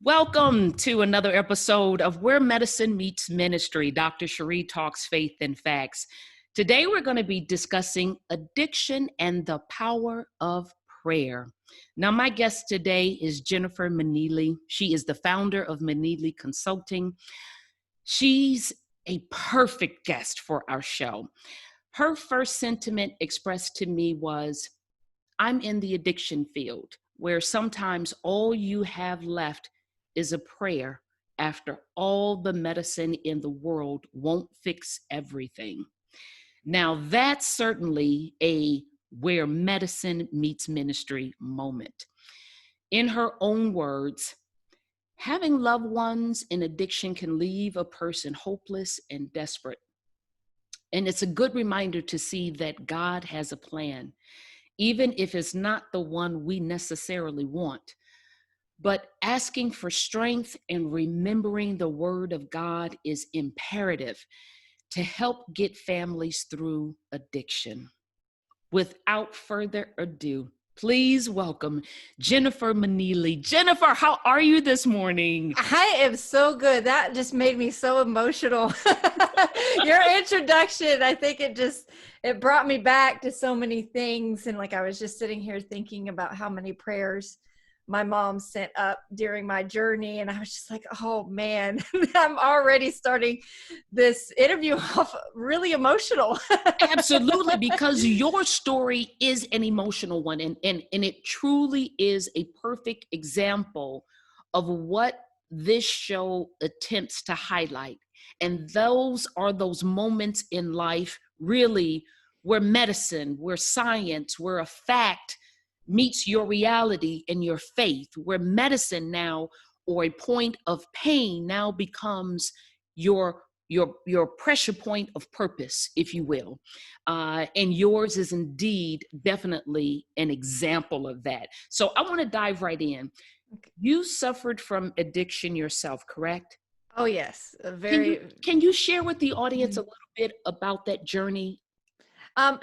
Welcome to another episode of Where Medicine Meets Ministry. Dr. Cherie talks faith and facts. Today we're going to be discussing addiction and the power of prayer. Now, my guest today is Jennifer Manili. She is the founder of Manili Consulting. She's a perfect guest for our show. Her first sentiment expressed to me was, I'm in the addiction field, where sometimes all you have left is a prayer after all the medicine in the world won't fix everything. Now, that's certainly a where medicine meets ministry moment. In her own words, having loved ones in addiction can leave a person hopeless and desperate. And it's a good reminder to see that God has a plan, even if it's not the one we necessarily want. But asking for strength and remembering the word of God is imperative to help get families through addiction. Without further ado, please welcome Jennifer Manili. Jennifer, how are you this morning? I am so good. That just made me so emotional. Your introduction, I think it brought me back to so many things. And I was just sitting here thinking about how many prayers my mom sent up during my journey. And I was just like, oh man, I'm already starting this interview off really emotional. Absolutely, because your story is an emotional one, and it truly is a perfect example of what this show attempts to highlight. And those are those moments in life, really, where medicine, where science, where a fact meets your reality and your faith, where medicine now, or a point of pain, now becomes your pressure point of purpose, if you will. And yours is indeed definitely an example of that. So I want to dive right in. Okay. You suffered from addiction yourself, correct? Oh yes, Can you share with the audience a little bit about that journey?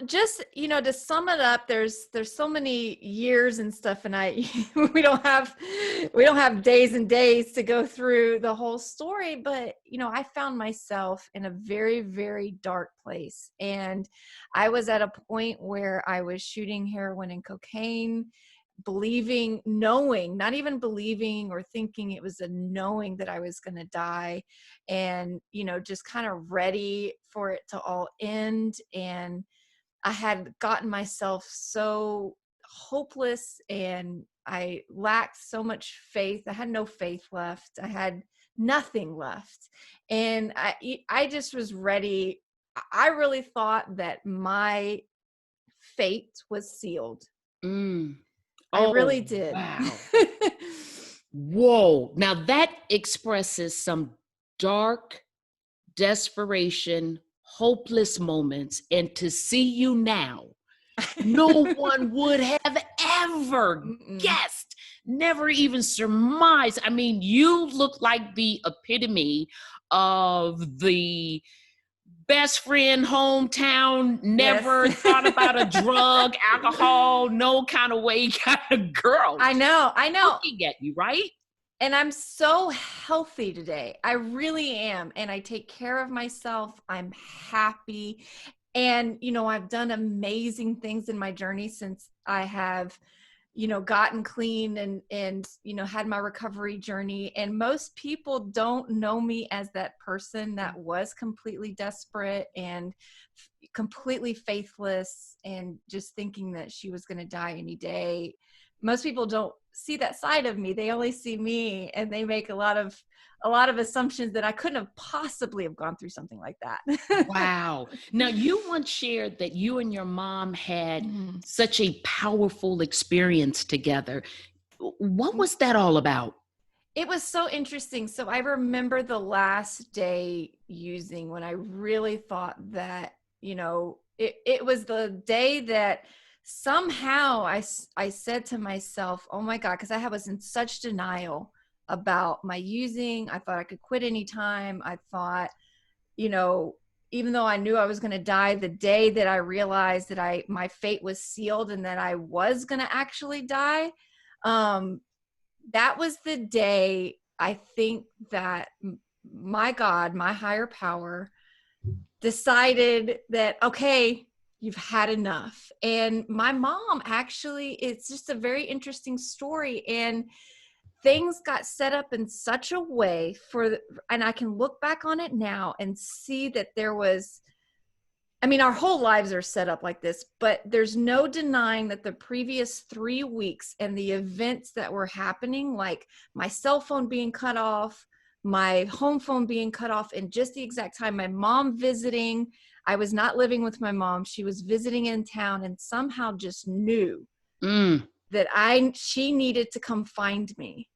Just, to sum it up, there's so many years and stuff, and we don't have days and days to go through the whole story, but I found myself in a very, very dark place, and I was at a point where I was shooting heroin and cocaine, knowing, not even believing or thinking, it was a knowing that I was going to die, and just kind of ready for it to all end. And I had gotten myself so hopeless, and I lacked so much faith. I had no faith left. I had nothing left. And I just was ready. I really thought that my fate was sealed. Mm. I Oh, really did. wow. Whoa. Now that expresses some dark desperation, hopeless moments. And to see you now, no one would have ever guessed, never even surmised. I mean, you look like the epitome of the best friend, hometown, never Yes. thought about a drug, alcohol, no kind of way kind of girl. I know. Looking at you, right? And I'm so healthy today. I really am. And I take care of myself. I'm happy. And, I've done amazing things in my journey since I have, gotten clean and, had my recovery journey. And most people don't know me as that person that was completely desperate and completely faithless and just thinking that she was going to die any day. Most people don't see that side of me. They only see me, and they make a lot of assumptions that I couldn't have possibly have gone through something like that. Wow. Now, you once shared that you and your mom had Mm-hmm. such a powerful experience together. What was that all about? It was so interesting. So I remember the last day using, when I really thought that, it was the day that somehow I said to myself, oh my God, because I was in such denial about my using. I thought I could quit anytime. I thought, even though I knew I was going to die, the day that I realized that my fate was sealed and that I was going to actually die, that was the day I think that my God, my higher power, decided that, okay, you've had enough. And my mom, actually, it's just a very interesting story. And things got set up in such a way and I can look back on it now and see that there was, I mean, our whole lives are set up like this, but there's no denying that the previous 3 weeks and the events that were happening, like my cell phone being cut off, my home phone being cut off in just the exact time, my mom visiting, I was not living with my mom. She was visiting in town and somehow just knew that she needed to come find me.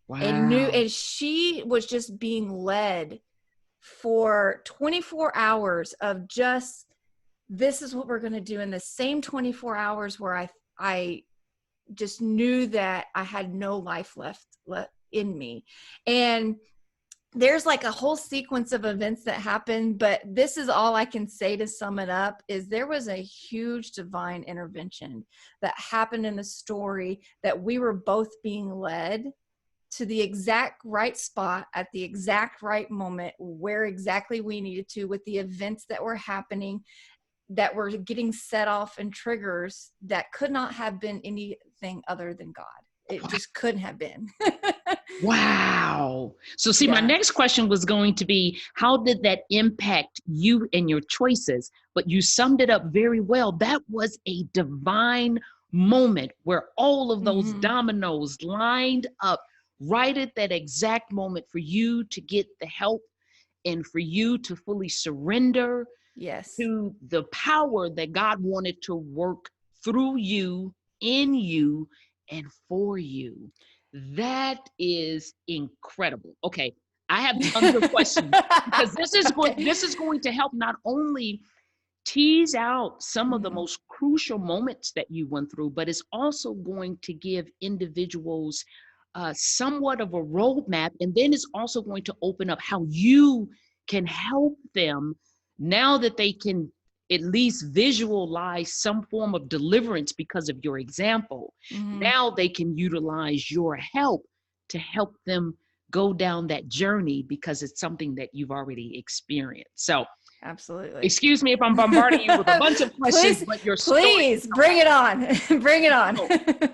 Wow. And she was just being led for 24 hours of just, this is what we're going to do. In the same 24 hours where I just knew that I had no life left in me. And there's like a whole sequence of events that happened, but this is all I can say to sum it up, is there was a huge divine intervention that happened in the story, that we were both being led to the exact right spot at the exact right moment, where exactly we needed to, with the events that were happening, that were getting set off, and triggers that could not have been anything other than God. It just couldn't have been. Wow. So see, my Yeah. next question was going to be, how did that impact you and your choices? But you summed it up very well. That was a divine moment where all of those dominoes lined up right at that exact moment for you to get the help and for you to fully surrender Yes. to the power that God wanted to work through you, in you, and for you. That is incredible. Okay, I have tons of questions because this is going to help not only tease out some of the most crucial moments that you went through, but it's also going to give individuals somewhat of a roadmap. And then it's also going to open up how you can help them now that they can at least visualize some form of deliverance because of your example. Now they can utilize your help to help them go down that journey because it's something that you've already experienced. So, Absolutely. excuse me if I'm bombarding you with a bunch of questions, but your story. Please bring it on. Bring it on.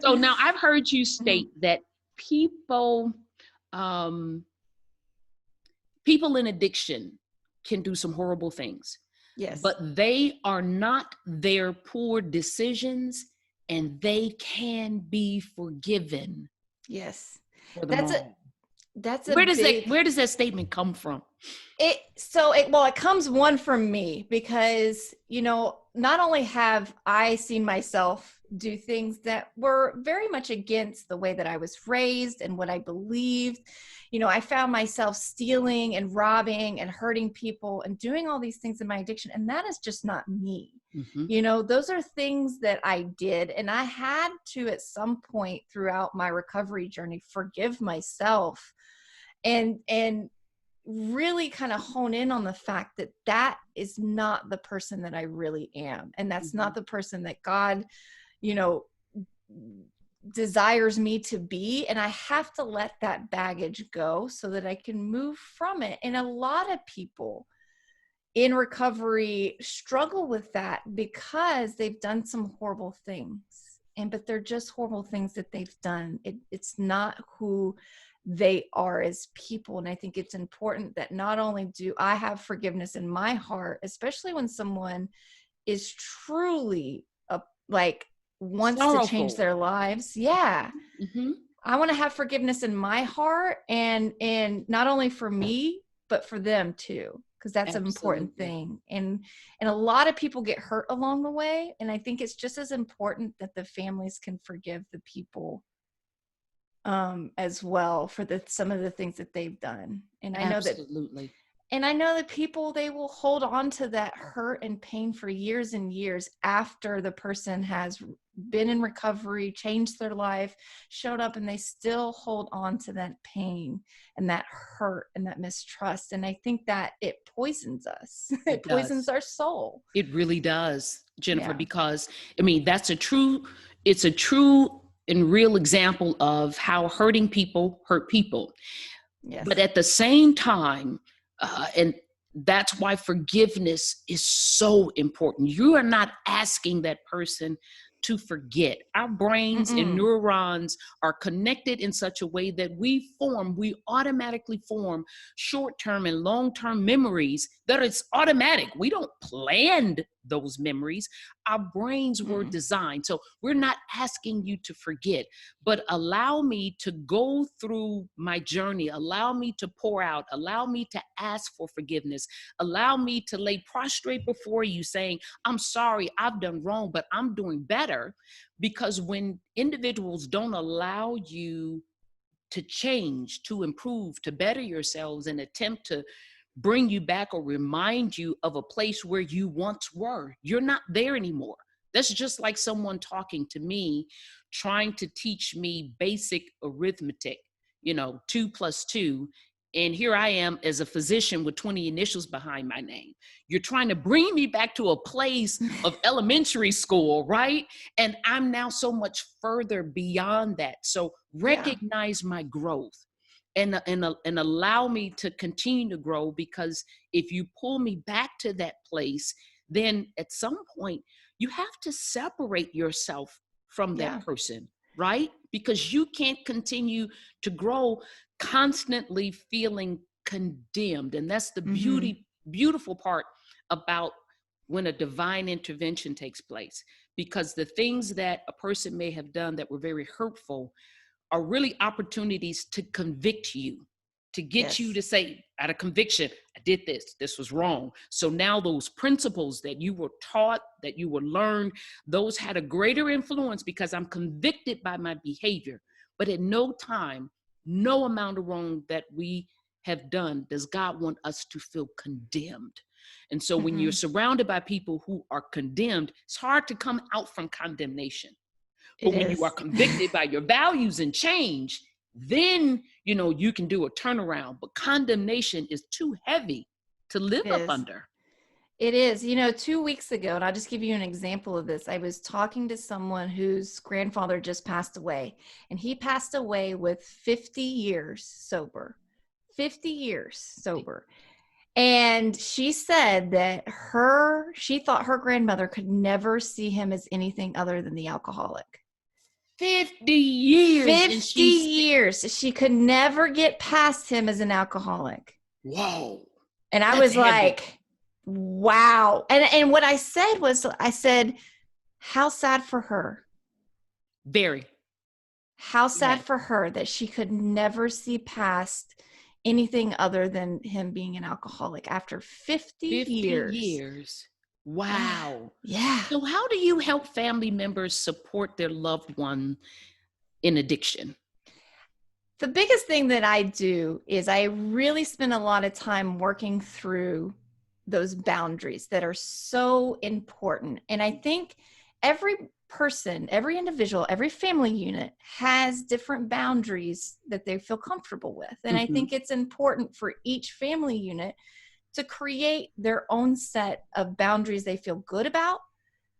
So now I've heard you state that people, um, people in addiction can do some horrible things. Yes. But they are not their poor decisions, and they can be forgiven. Yes. For them all. That's a Where big, where does that statement come from? it comes one from me, because, not only have I seen myself do things that were very much against the way that I was raised and what I believed. I found myself stealing and robbing and hurting people and doing all these things in my addiction. And that is just not me. Those are things that I did. And I had to, at some point throughout my recovery journey, forgive myself and really kind of hone in on the fact that that is not the person that I really am. And that's not the person that God, desires me to be. And I have to let that baggage go so that I can move from it. And a lot of people in recovery struggle with that because they've done some horrible things. But they're just horrible things that they've done. It's not who they are as people. And I think it's important that not only do I have forgiveness in my heart, especially when someone is truly wants Sorrowful. to change their lives. Yeah. I want to have forgiveness in my heart, and not only for me, but for them too, because that's an important thing. And a lot of people get hurt along the way. And I think it's just as important that the families can forgive the people as well for some of the things that they've done. And I know that people, they will hold on to that hurt and pain for years and years after the person has been in recovery, changed their life, showed up, and they still hold on to that pain and that hurt and that mistrust. And I think that it poisons us. It poisons our soul. It really does, Jennifer, because it's a true and real example of how hurting people hurt people. But Yes. at the same time, and that's why forgiveness is so important. You are not asking that person to forget. Our brains and Mm-mm. neurons are connected in such a way that we automatically form short-term and long-term memories that it's automatic. We don't plan those memories. Our brains were Mm-mm. designed. So we're not asking you to forget, but allow me to go through my journey, allow me to pour out, allow me to ask for forgiveness, allow me to lay prostrate before you saying, I'm sorry, I've done wrong, but I'm doing better. Because when individuals don't allow you to change, to improve, to better yourselves and attempt to bring you back or remind you of a place where you once were, you're not there anymore. That's just like someone talking to me, trying to teach me basic arithmetic, 2 plus 2. And here I am as a physician with 20 initials behind my name. You're trying to bring me back to a place of elementary school, right? And I'm now so much further beyond that. So Yeah. recognize my growth and allow me to continue to grow, because if you pull me back to that place, then at some point you have to separate yourself from that Yeah. person, right? Because you can't continue to grow constantly feeling condemned. And that's the Mm-hmm. beautiful part about when a divine intervention takes place, because the things that a person may have done that were very hurtful are really opportunities to convict you, to get you Yes. to say, out of conviction, I did this was wrong. So now those principles that you were taught, that you were learned, those had a greater influence because I'm convicted by my behavior. But at no time, no amount of wrong that we have done does God want us to feel condemned. And so when you're Mm-mm. surrounded by people who are condemned, it's hard to come out from condemnation. It But when you are is. convicted by your values and change, then you can do a turnaround. But condemnation is too heavy to live It up is. under. It is. 2 weeks ago, and I'll just give you an example of this. I was talking to someone whose grandfather just passed away, and he passed away with 50 years sober. 50 years sober. And she said that she thought her grandmother could never see him as anything other than the alcoholic. 50 years. And 50 years. She could never get past him as an alcoholic. whoa, And I that's was heavy. like, wow. And what I said was, how sad for her. Very. How Yeah. sad for her that she could never see past anything other than him being an alcoholic after 50 50 years. years. Wow. Yeah. So how do you help family members support their loved one in addiction? The biggest thing that I do is I really spend a lot of time working through those boundaries that are so important. And I think every person, every individual, every family unit has different boundaries that they feel comfortable with. And I Mhm. think it's important for each family unit to create their own set of boundaries they feel good about,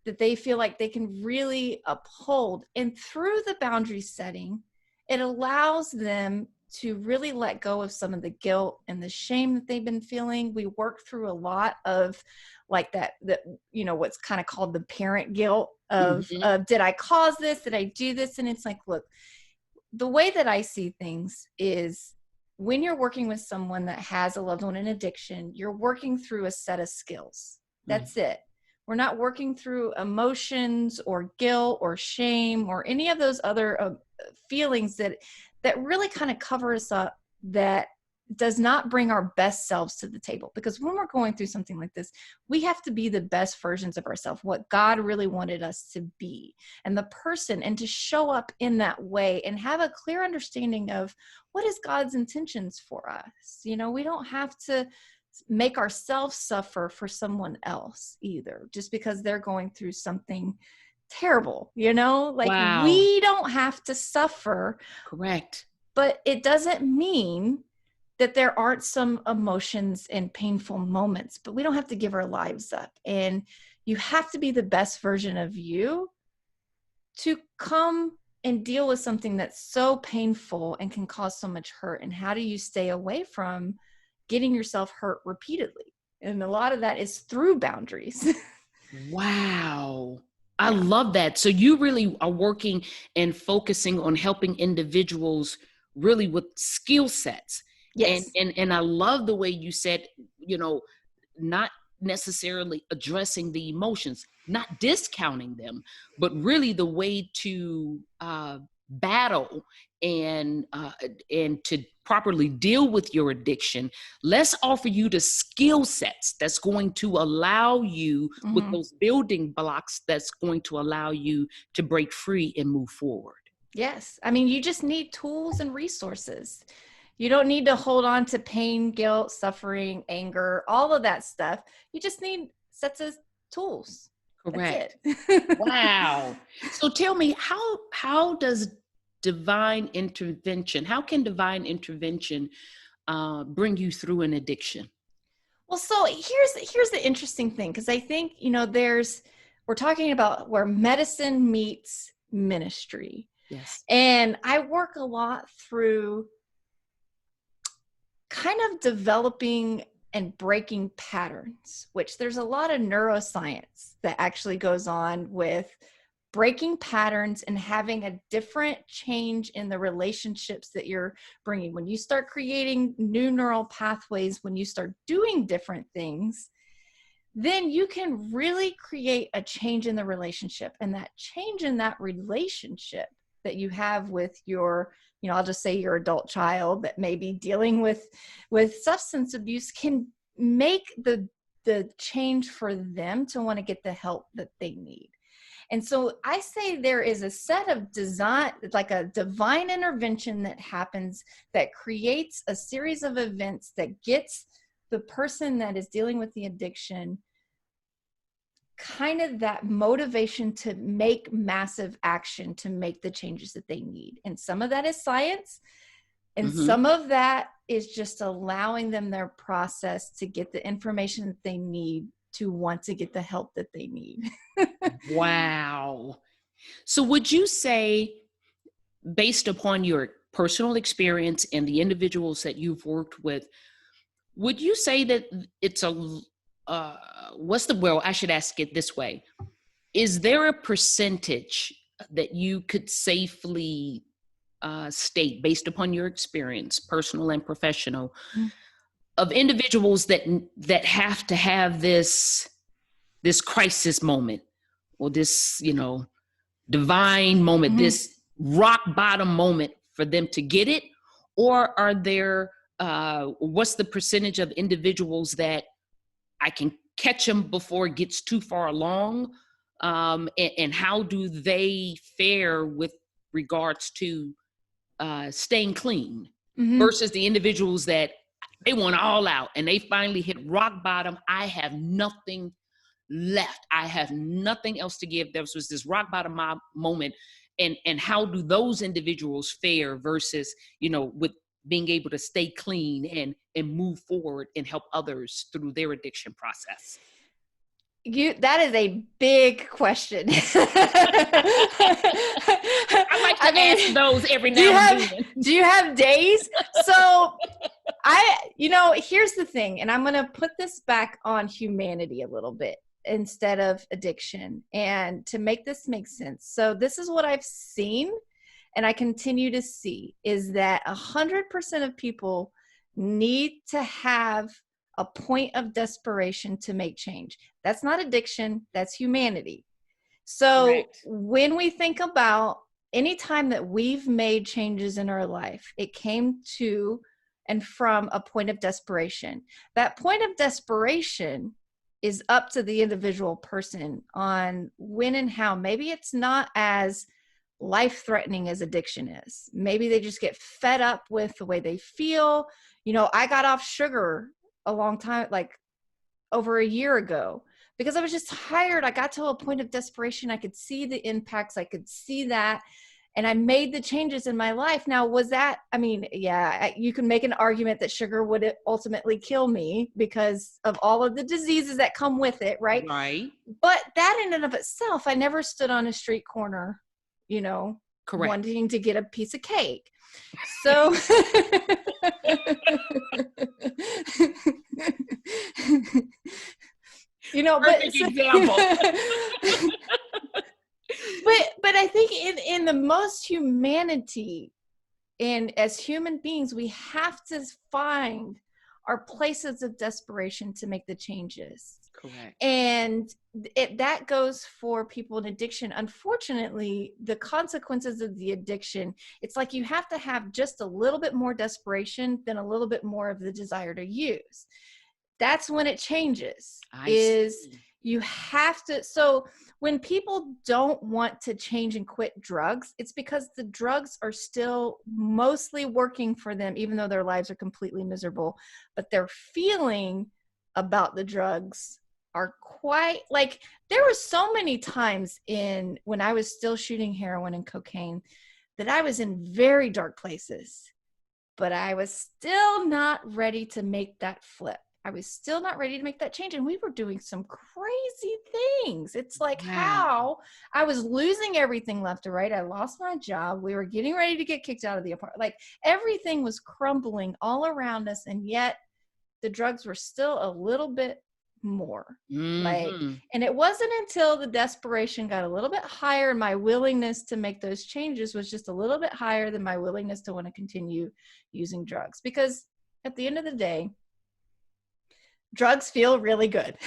that they feel like they can really uphold. And through the boundary setting, it allows them to really let go of some of the guilt and the shame that they've been feeling. We work through a lot of like that what's kind of called the parent guilt Mhm. of did I cause this? Did I do this? And it's like, look, the way that I see things is when you're working with someone that has a loved one in addiction, you're working through a set of skills. Mhm. That's it. We're not working through emotions or guilt or shame or any of those other feelings that really kind of cover us up, that does not bring our best selves to the table. Because when we're going through something like this, we have to be the best versions of ourselves, what God really wanted us to be, and the person, and to show up in that way and have a clear understanding of what is God's intentions for us. We don't have to make ourselves suffer for someone else either, just because they're going through something terrible, like Wow. we don't have to suffer, Correct. but it doesn't mean that there aren't some emotions and painful moments, but we don't have to give our lives up. And you have to be the best version of you to come and deal with something that's so painful and can cause so much hurt? And how do you stay away from getting yourself hurt repeatedly? And a lot of that is through boundaries. Wow. I Yeah. love that. So you really are working and focusing on helping individuals really with skill sets. And Yes. and I love the way you said, not necessarily addressing the emotions, not discounting them, but really the way to battle and to properly deal with your addiction. Let's offer you the skill sets that's going to allow you, with Mhm. those building blocks, that's going to allow you to break free and move forward. Yes. I mean, you just need tools and resources. You don't need to hold on to pain, guilt, suffering, anger, all of that stuff. You just need sets of tools. That's Correct. it. Wow. So tell me, how does how can divine intervention bring you through an addiction? Well, so here's the interesting thing, because I think, we're talking about where medicine meets ministry. Yes. And I work a lot through kind of developing and breaking patterns, which there's a lot of neuroscience that actually goes on with breaking patterns and having a different change in the relationships that you're bringing. When you start creating new neural pathways, when you start doing different things, then you can really create a change in the relationship. And that change in that relationship that you have with your, I'll just say your adult child that may be dealing with substance abuse, can make the change for them to want to get the help that they need. And so I say there is a set of design, like a divine intervention that happens, that creates a series of events that gets the person that is dealing with the addiction kind of that motivation to make massive action to make the changes that they need. And some of that is science, and Mm-hmm. some of that is just allowing them their process to get the information that they need to want to get the help that they need. Wow. So would you say, based upon your personal experience and the individuals that you've worked with, would you say that it's uh, well, I should ask it this way. Is there a percentage that you could safely state, based upon your experience, personal and professional, of individuals that have to have this crisis moment, or this, divine moment, Mhm. this rock bottom moment, for them to get it? Or are there, what's the percentage of individuals that I can catch them before it gets too far along? And how do they fare with regards to staying clean, Mhm. versus the individuals that they want all out and they finally hit rock bottom? I have nothing left. I have nothing else to give. There was this rock bottom moment. And how do those individuals fare versus, with being able to stay clean and move forward and help others through their addiction process? That is a big question. I like I to ask mean, those every do you now and have then. do you have days? So here's the thing, and I'm going to put this back on humanity a little bit instead of addiction, and to make this make sense. So this is what I've seen, and I continue to see, is that 100% of people need to have a point of desperation to make change. That's not addiction, that's humanity. So Correct. when we think about any time that we've made changes in our life, it came to and from a point of desperation. That point of desperation is up to the individual person on when and how. Maybe it's not as life-threatening as addiction is. Maybe they just get fed up with the way they feel. I got off sugar a long time, like over a year ago, because I was just tired. I got to a point of desperation. I could see the impacts. I could see that. And I made the changes in my life. Now, was that, yeah, you can make an argument that sugar would ultimately kill me because of all of the diseases that come with it, right? Right. But that in and of itself, I never stood on a street corner, Correct. wanting to get a piece of cake. So you know, Perfect example. but I think in the most humanity, and as human beings, we have to find our places of desperation to make the changes. Correct. And that goes for people in addiction. Unfortunately, the consequences of the addiction, it's like you have to have just a little bit more desperation than a little bit more of the desire to use. That's when it changes. I see. You have to. So when people don't want to change and quit drugs, it's because the drugs are still mostly working for them, even though their lives are completely miserable. But their feeling about the drugs are quite like, there were so many times when I was still shooting heroin and cocaine that I was in very dark places, but I was still not ready to make that flip. I was still not ready to make that change. And we were doing some crazy things. It's like Wow. how I was losing everything left to right. I lost my job. We were getting ready to get kicked out of the apartment. Like everything was crumbling all around us. And yet the drugs were still a little bit more. Like, Mm-hmm. and it wasn't until the desperation got a little bit higher and my willingness to make those changes was just a little bit higher than my willingness to want to continue using drugs. Because at the end of the day, drugs feel really good.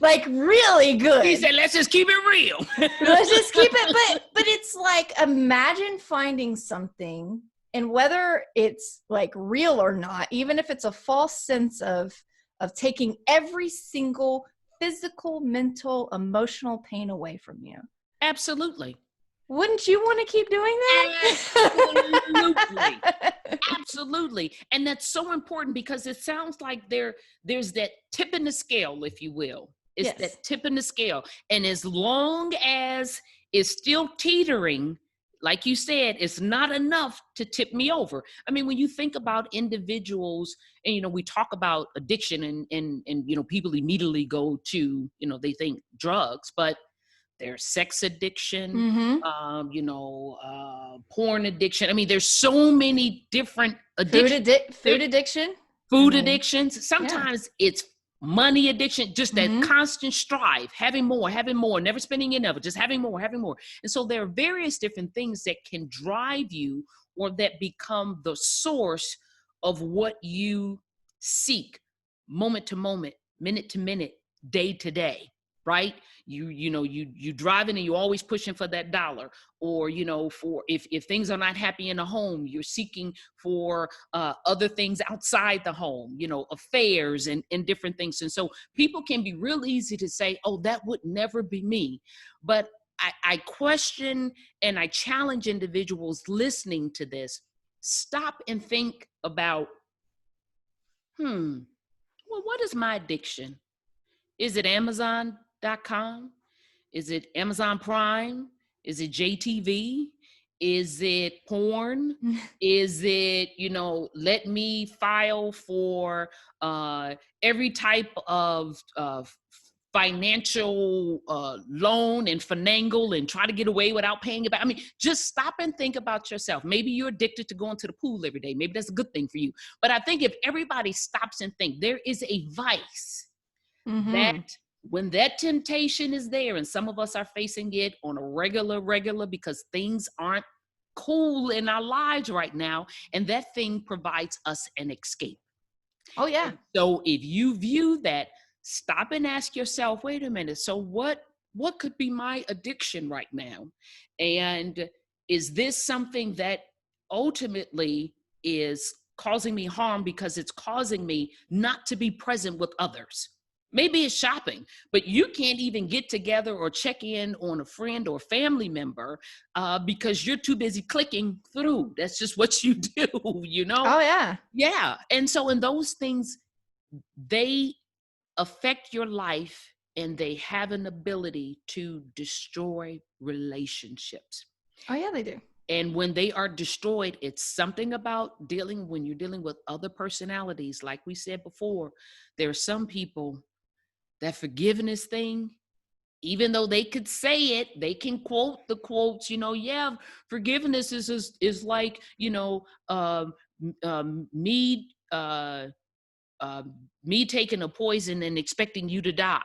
Like really good. He said, let's just keep it real. Let's just keep it. But it's like, imagine finding something, and whether it's like real or not, even if it's a false sense of taking every single physical, mental, emotional pain away from you. Absolutely. Wouldn't you want to keep doing Absolutely. that? Absolutely. And that's so important because it sounds like there's that tip in the scale, if you will. It's Yes. that tip in the scale. And as long as it's still teetering, like you said, it's not enough to tip me over. I mean, when you think about individuals, and we talk about addiction and people immediately go to, they think drugs, but there's sex addiction, Mm-hmm. porn addiction. I mean, there's so many different addictions. Food addiction. Food addictions. Yeah. Sometimes it's money addiction, just that Mhm. constant strive, having more, never spending enough, just having more. And so there are various different things that can drive you or that become the source of what you seek moment to moment, minute to minute, day to day, right? You driving and you're always pushing for that dollar, or for if things are not happy in the home, you're seeking for other things outside the home, affairs and different things. And so people can be real easy to say, oh, that would never be me. But I question and I challenge individuals listening to this, stop and think about, well, what is my addiction? Is it Amazon.com? Is it Amazon Prime? Is it JTV? Is it porn? Is it, let me file for every type of financial loan and finagle and try to get away without paying it back? I mean, just stop and think about yourself. Maybe you're addicted to going to the pool every day. Maybe that's a good thing for you. But I think if everybody stops and think, there is a vice that when that temptation is there, and some of us are facing it on a regular because things aren't cool in our lives right now, and that thing provides us an escape. Oh yeah. And so if you view that, stop and ask yourself, wait a minute, so what could be my addiction right now? And is this something that ultimately is causing me harm because it's causing me not to be present with others? Maybe it's shopping, but you can't even get together or check in on a friend or family member because you're too busy clicking through. That's just what you do, Oh yeah. Yeah. And so in those things, they affect your life and they have an ability to destroy relationships. Oh yeah, they do. And when they are destroyed, it's something about when you're dealing with other personalities. Like we said before, there are some people, that forgiveness thing, even though they could say it, they can quote the quotes, yeah, forgiveness is like, me me taking a poison and expecting you to die.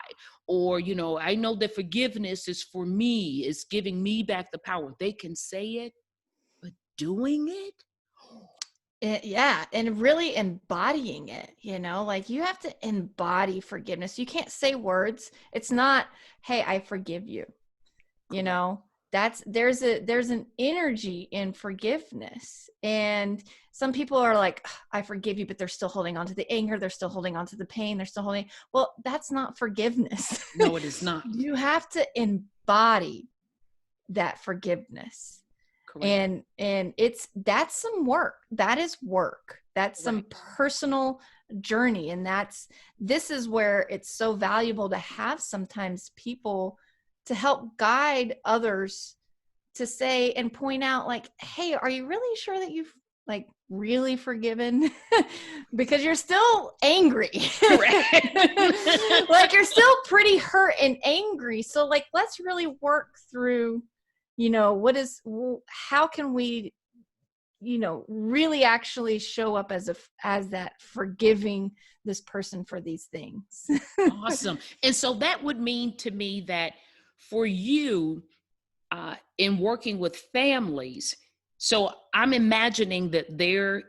Or, I know that forgiveness is for me, it's giving me back the power. They can say it, but doing it? Yeah, and really embodying it, like you have to embody forgiveness. You can't say words. It's not, hey, I forgive you. You know, there's an energy in forgiveness. And some people are like, I forgive you, but they're still holding on to the anger, they're still holding on to the pain, they're still holding. Well, that's not forgiveness. No, it is not. You have to embody that forgiveness. Correct. And that's some work. That is work. That's some personal journey. And this is where it's so valuable to have sometimes people to help guide others to say and point out, like, hey, are you really sure that you've like really forgiven? Because you're still angry. Like you're still pretty hurt and angry. So like, let's really work through, how can we, really actually show up as that forgiving this person for these things. Awesome. And so that would mean to me that for you, in working with families, so I'm imagining that there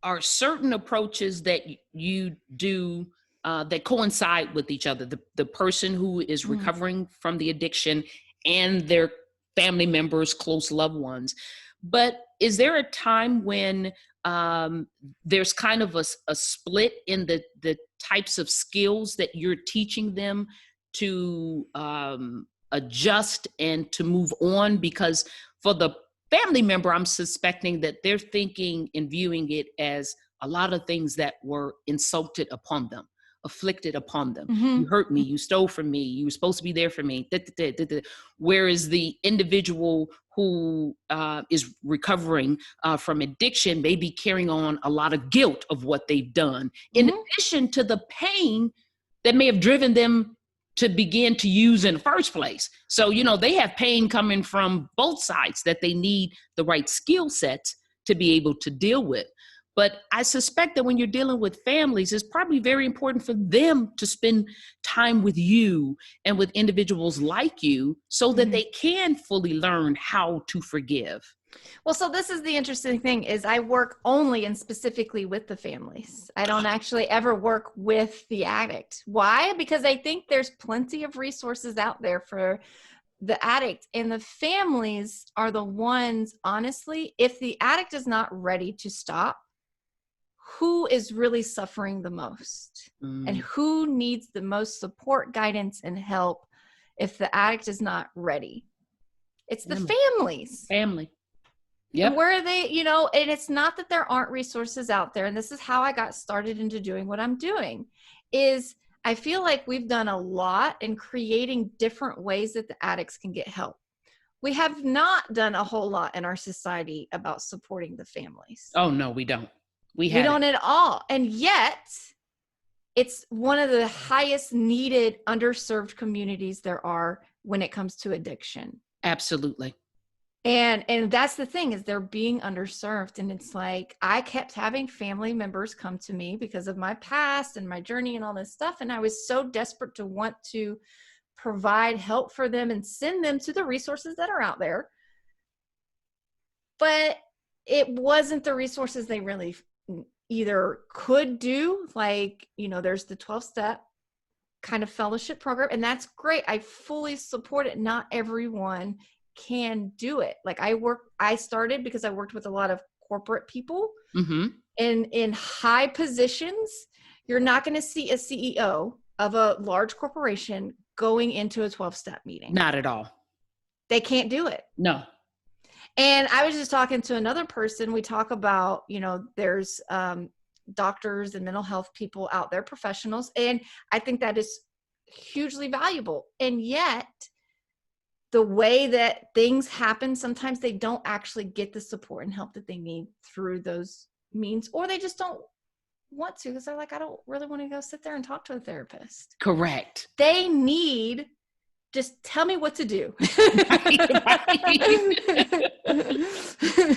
are certain approaches that you do that coincide with each other. The person who is recovering from the addiction and their family members, close loved ones. But is there a time when there's kind of a split in the types of skills that you're teaching them to adjust and to move on? Because for the family member, I'm suspecting that they're thinking and viewing it as a lot of things that were insulted upon them, afflicted upon them. You hurt me, you stole from me, you were supposed to be there for me. Whereas the individual who is recovering from addiction may be carrying on a lot of guilt of what they've done, in addition to the pain that may have driven them to begin to use in the first place. So, they have pain coming from both sides that they need the right skill sets to be able to deal with. But I suspect that when you're dealing with families, it's probably very important for them to spend time with you and with individuals like you so that they can fully learn how to forgive. Well, so this is the interesting thing is I work only and specifically with the families. I don't actually ever work with the addict. Why? Because I think there's plenty of resources out there for the addict, and the families are the ones, honestly, if the addict is not ready to stop, who is really suffering the most and who needs the most support, guidance, and help if the addict is not ready? It's the families. Family. Yeah. Where are they, and it's not that there aren't resources out there. And this is how I got started into doing what I'm doing, is I feel like we've done a lot in creating different ways that the addicts can get help. We have not done a whole lot in our society about supporting the families. Oh, no, we don't. We don't at all. And yet it's one of the highest needed underserved communities there are when it comes to addiction. Absolutely. And that's the thing, is they're being underserved. And it's like, I kept having family members come to me because of my past and my journey and all this stuff. And I was so desperate to want to provide help for them and send them to the resources that are out there. But it wasn't the resources they really either could do. Like, there's the 12-step kind of fellowship program, and that's great. I fully support it. Not everyone can do it. Like I started because I worked with a lot of corporate people in high positions. You're not going to see a CEO of a large corporation going into a 12-step meeting. Not at all. They can't do it. No. And I was just talking to another person. We talk about, there's doctors and mental health people out there, professionals. And I think that is hugely valuable. And yet the way that things happen, sometimes they don't actually get the support and help that they need through those means, or they just don't want to, because they're like, I don't really want to go sit there and talk to a therapist. Correct. They need just tell me what to do. Right.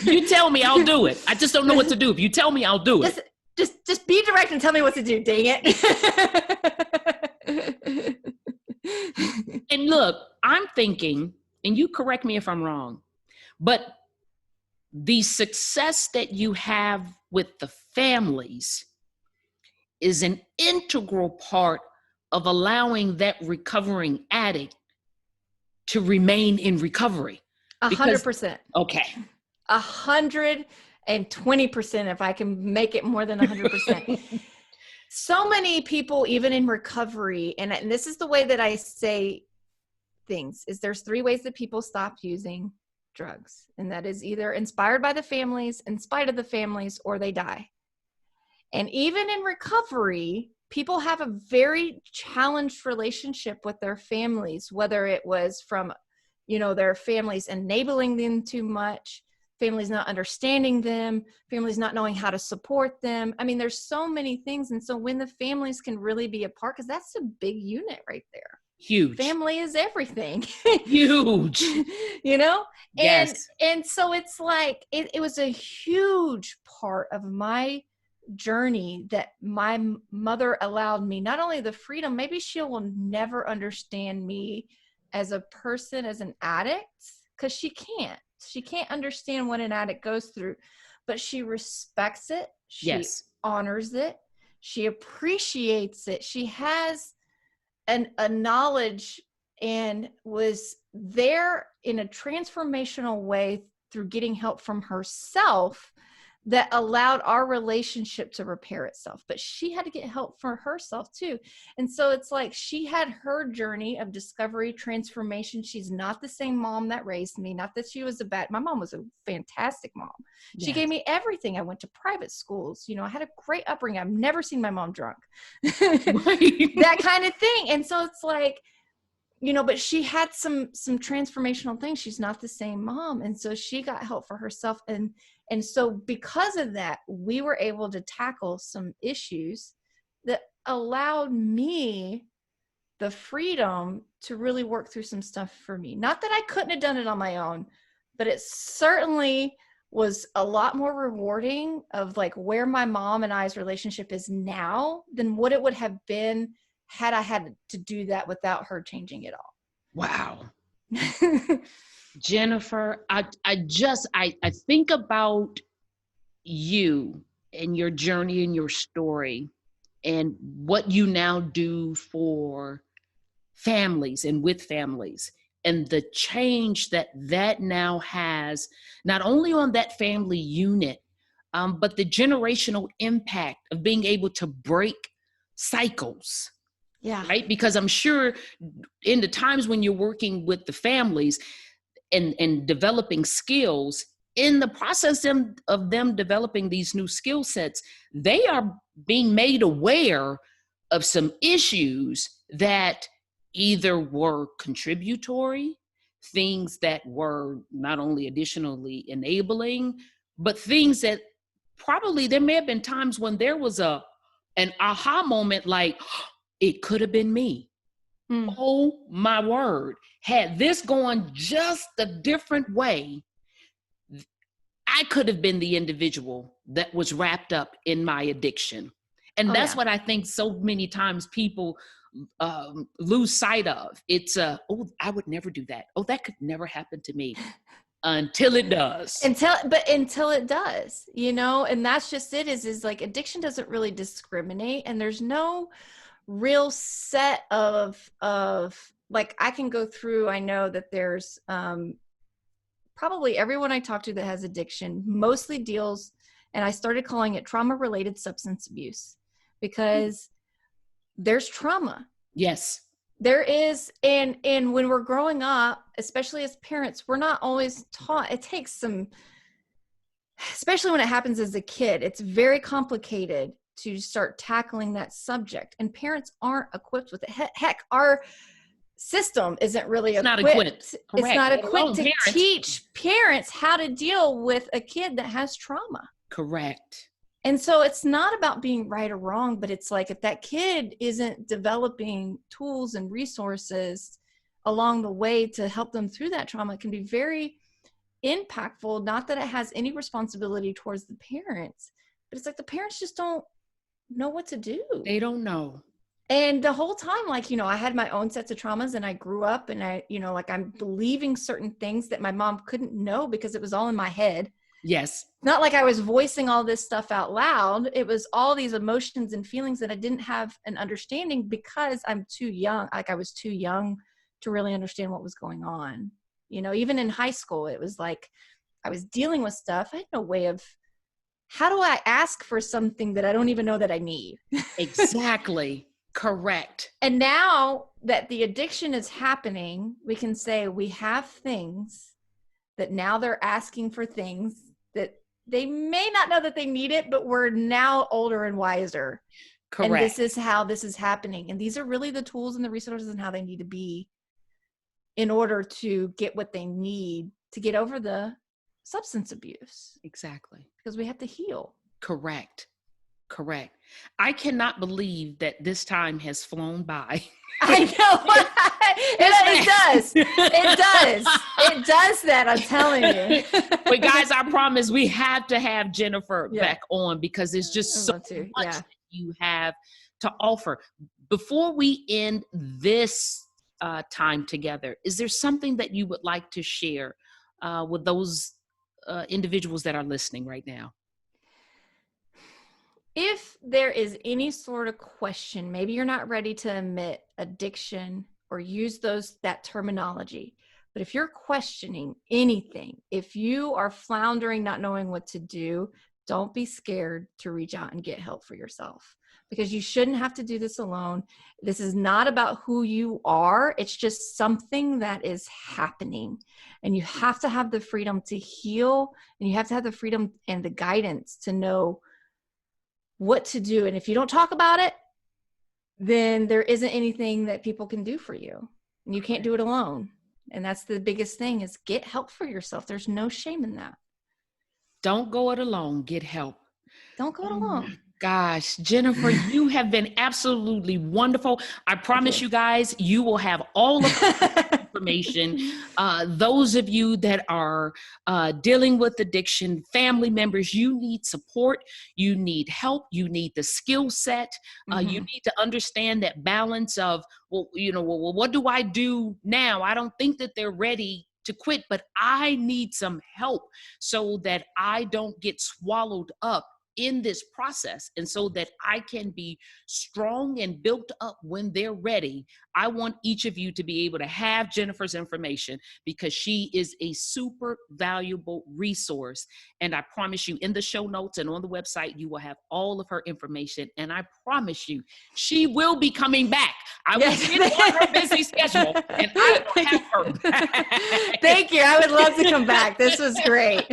You tell me, I'll do it. I just don't know what to do. If you tell me, I'll do it. Just be direct and tell me what to do, dang it. And look, I'm thinking, and you correct me if I'm wrong, but the success that you have with the families is an integral part of allowing that recovering addict to remain in recovery. 100%. Okay. 120%, if I can make it more than 100%. So many people, even in recovery, and this is the way that I say things, is there's 3 ways that people stop using drugs. And that is either inspired by the families, in spite of the families, or they die. And even in recovery, people have a very challenged relationship with their families, whether it was from, their families enabling them too much, families not understanding them, families not knowing how to support them. I mean, there's so many things. And so when the families can really be a part, because that's a big unit right there. Huge. Family is everything. Huge. Yes. And so it's like, it was a huge part of my journey that my mother allowed me, not only the freedom, maybe she will never understand me as a person, as an addict, because she can't understand what an addict goes through, but she respects it. She honors it. She appreciates it. She has a knowledge and was there in a transformational way through getting help from herself that allowed our relationship to repair itself. But she had to get help for herself too. And so it's like she had her journey of discovery, transformation. She's not the same mom that raised me. Not that she was my mom was a fantastic mom. She gave me everything. I went to private schools. I had a great upbringing. I've never seen my mom drunk. That kind of thing. And so it's like, but she had some transformational things. She's not the same mom. And so she got help for herself. And so because of that, we were able to tackle some issues that allowed me the freedom to really work through some stuff for me. Not that I couldn't have done it on my own, but it certainly was a lot more rewarding of like where my mom and I's relationship is now than what it would have been had I had to do that without her changing it all. Wow. Jennifer, I think about you and your journey and your story and what you now do for families and with families, and the change that now has not only on that family unit, but the generational impact of being able to break cycles. Yeah. Right? Because I'm sure in the times when you're working with the families and developing skills, in the process of them developing these new skill sets, they are being made aware of some issues that either were contributory, things that were not only additionally enabling, but things that probably there may have been times when there was an aha moment, like, it could have been me. Oh my word. Had this gone just a different way, I could have been the individual that was wrapped up in my addiction. And that's what I think so many times people lose sight of. It's I would never do that. Oh, that could never happen to me. Until it does. Until it does, and that's just it is like addiction doesn't really discriminate, and there's no real set of like I can go through. I know that there's probably everyone I talk to that has addiction mostly deals, and I started calling it trauma-related substance abuse because there's trauma. Yes. There is, and when we're growing up, especially as parents, we're not always taught. It takes some, especially when it happens as a kid, it's very complicated to start tackling that subject, and parents aren't equipped with it. Heck, our system isn't really equipped. It's not equipped to teach parents how to deal with a kid that has trauma. Correct. And so it's not about being right or wrong, but it's like if that kid isn't developing tools and resources along the way to help them through that trauma can be very impactful. Not that it has any responsibility towards the parents, but it's like the parents just don't know what to do. They don't know. And the whole time, like, I had my own sets of traumas, and I grew up and like I'm believing certain things that my mom couldn't know because it was all in my head. Yes. Not like I was voicing all this stuff out loud. It was all these emotions and feelings that I didn't have an understanding because I'm too young. Like I was too young to really understand what was going on. Even in high school, it was like I was dealing with stuff. I had no way of, how do I ask for something that I don't even know that I need? Exactly. Correct. And now that the addiction is happening, we can say we have things that now they're asking for things that they may not know that they need it, but we're now older and wiser. Correct. And this is how this is happening. And these are really the tools and the resources and how they need to be in order to get what they need to get over the substance abuse. Exactly. Because we have to heal. Correct. I cannot believe that this time has flown by. I know. It does. It does that. I'm telling you. But guys, I promise we have to have Jennifer back on because there's just so much that you have to offer. Before we end this time together, is there something that you would like to share with those individuals that are listening right now? If there is any sort of question, maybe you're not ready to admit addiction or use that terminology, but if you're questioning anything, if you are floundering, not knowing what to do, don't be scared to reach out and get help for yourself, because you shouldn't have to do this alone. This is not about who you are. It's just something that is happening, and you have to have the freedom to heal, and you have to have the freedom and the guidance to know what to do. And if you don't talk about it, then there isn't anything that people can do for you, and you can't do it alone. And that's the biggest thing, is get help for yourself. There's no shame in that. Don't go it alone. Get help. Don't go it alone. Gosh, Jennifer, you have been absolutely wonderful. I promise you guys, you will have all of the information. Those of you that are dealing with addiction, family members, you need support, you need help, you need the skill set, you need to understand that balance of, well, what do I do now? I don't think that they're ready to quit, but I need some help so that I don't get swallowed up in this process, and so that I can be strong and built up when they're ready. I want each of you to be able to have Jennifer's information, because she is a super valuable resource. And I promise you, in the show notes and on the website, you will have all of her information. And I promise you, she will be coming back. I will get on her busy schedule, and I will have her back. Thank you. I would love to come back. This was great.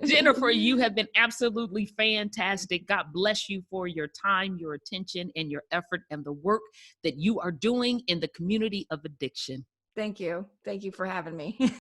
Jennifer, you have been absolutely fantastic. God bless you for your time, your attention, and your effort, and the work that you are doing in the community of addiction. Thank you. Thank you for having me.